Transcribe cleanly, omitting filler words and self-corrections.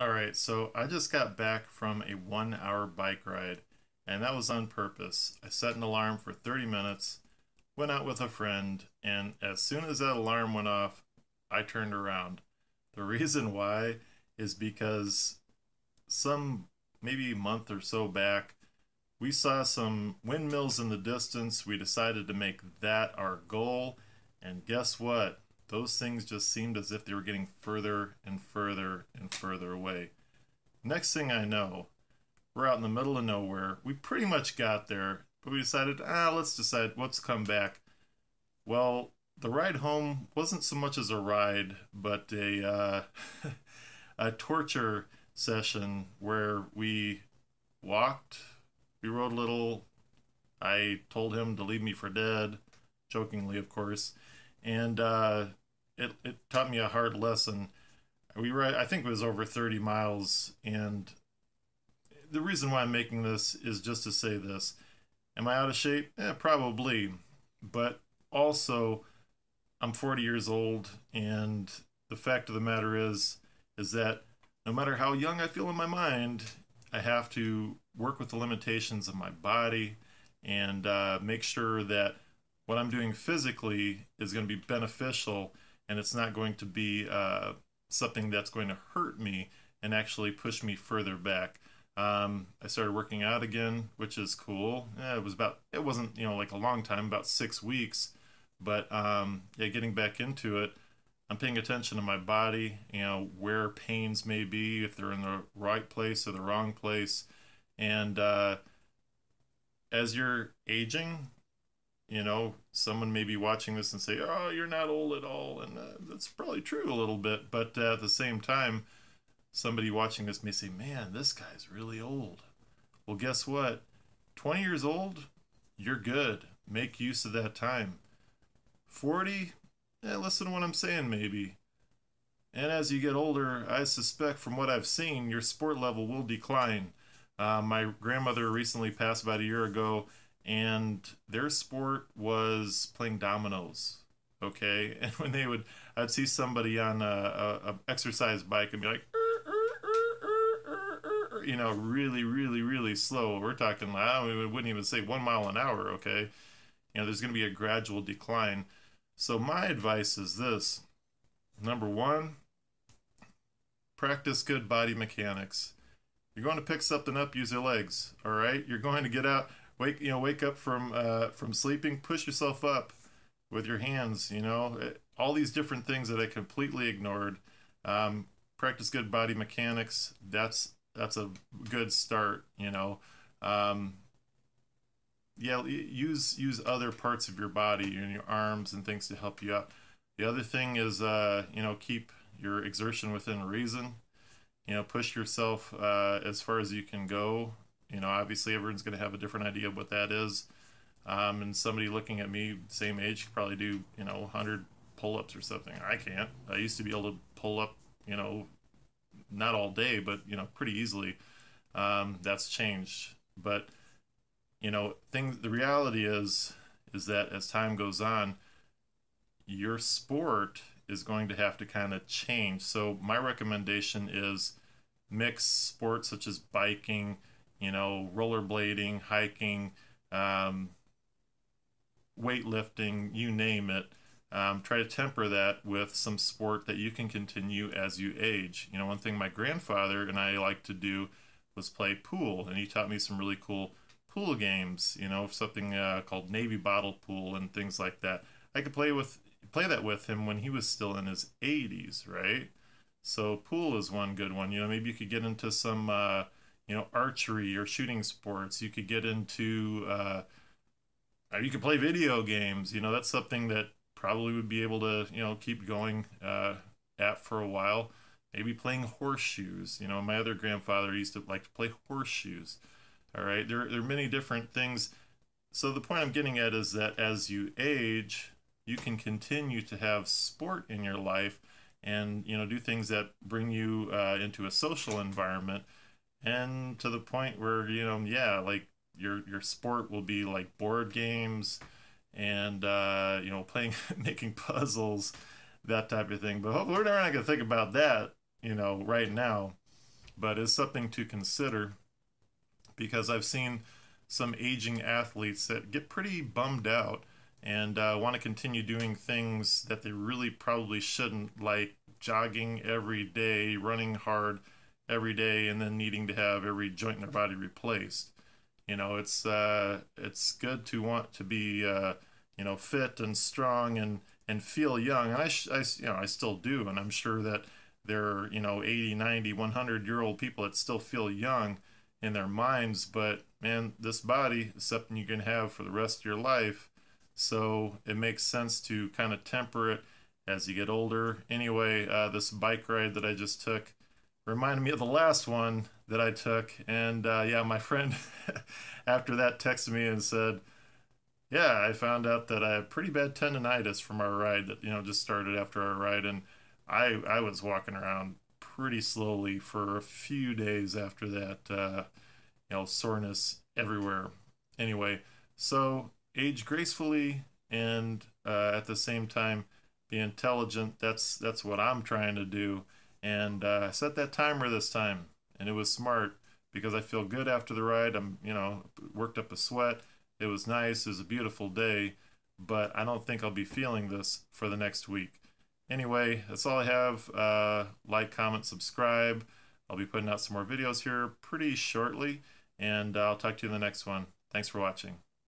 All right, so I just got back from a 1 hour bike ride, and that was on purpose. I set an alarm for 30 minutes, went out with a friend, and as soon as that alarm went off, I turned around. The reason why is because some maybe a month or so back, we saw some windmills in the distance. We decided to make that our goal, and guess what? Those things just seemed as if they were getting further and further and further away. Next thing I know, we're out in the middle of nowhere. We pretty much got there, but we decided, let's decide what's come back. Well, the ride home wasn't so much as a ride, but a torture session where we walked, we rode a little. I told him to leave me for dead, jokingly, of course, and it taught me a hard lesson. I think it was over 30 miles, and the reason why I'm making this is just to say this. Am I out of shape? Probably. But also, I'm 40 years old, and the fact of the matter is that no matter how young I feel in my mind, I have to work with the limitations of my body and make sure that what I'm doing physically is going to be beneficial and it's not going to be something that's going to hurt me and actually push me further back. I started working out again, which is cool. It wasn't, like a long time, about 6 weeks, but yeah, getting back into it, I'm paying attention to my body, where pains may be, if they're in the right place or the wrong place. And as you're aging, someone may be watching this and say, "Oh, you're not old at all," and that's probably true a little bit. But at the same time, somebody watching this may say, "Man, this guy's really old." Well, guess what? 20 years old, you're good. Make use of that time. 40, listen to what I'm saying, maybe. And as you get older, I suspect from what I've seen, your sport level will decline. My grandmother recently passed about a year ago, and their sport was playing dominoes. Okay, and when I'd see somebody on a exercise bike and be like, really, really, really slow. We're talking, we wouldn't even say 1 mile an hour. Okay, there's going to be a gradual decline. So my advice is this: number one, practice good body mechanics. You're going to pick something up, use your legs. All right, you're going to get out, wake up from sleeping, push yourself up with your hands. All these different things that I completely ignored. Practice good body mechanics. That's a good start. Yeah, use other parts of your body and your arms and things to help you out. The other thing is, keep your exertion within reason. Push yourself as far as you can go. Obviously everyone's going to have a different idea of what that is. And somebody looking at me, same age, could probably do, 100 pull-ups or something. I can't. I used to be able to pull up, not all day, but, pretty easily. That's changed. But, the reality is that as time goes on, your sport is going to have to kind of change. So my recommendation is mix sports such as biking, rollerblading, hiking, weightlifting, you name it. Try to temper that with some sport that you can continue as you age. One thing my grandfather and I liked to do was play pool, and he taught me some really cool pool games, something called Navy bottle pool and things like that. I could play that with him when he was still in his 80s, right? So pool is one good one. Maybe you could get into some archery or shooting sports. You could get into you could play video games. That's something that probably would be able to keep going at for a while. Maybe playing horseshoes. My other grandfather used to like to play horseshoes. All right, there are many different things. So the point I'm getting at is that as you age, you can continue to have sport in your life and do things that bring you into a social environment, and to the point where like your sport will be like board games and playing making puzzles, that type of thing. But we're not going to think about that right now. but it's something to consider because I've seen some aging athletes that get pretty bummed out and want to continue doing things that they really probably shouldn't, like jogging every day, running hard every day, and then needing to have every joint in their body replaced. You know, it's good to want to be you know, fit and strong and feel young. And you know, I still do, and I'm sure that there are, you know, 80, 90, 100-year-old people that still feel young in their minds, but man, this body is something you can have for the rest of your life. So it makes sense to kind of temper it as you get older. Anyway, this bike ride that I just took reminded me of the last one that I took. And yeah, my friend after that texted me and said, yeah, I found out that I have pretty bad tendonitis from our ride that, you know, just started after our ride. And I was walking around pretty slowly for a few days after that, you know, soreness everywhere. Anyway, so age gracefully and at the same time be intelligent. That's what I'm trying to do. And I set that timer this time, and it was smart because I feel good after the ride. I'm, you know, worked up a sweat. It was nice. It was a beautiful day, but I don't think I'll be feeling this for the next week. Anyway, that's all I have. Like, comment, subscribe. I'll be putting out some more videos here pretty shortly, and I'll talk to you in the next one. Thanks for watching.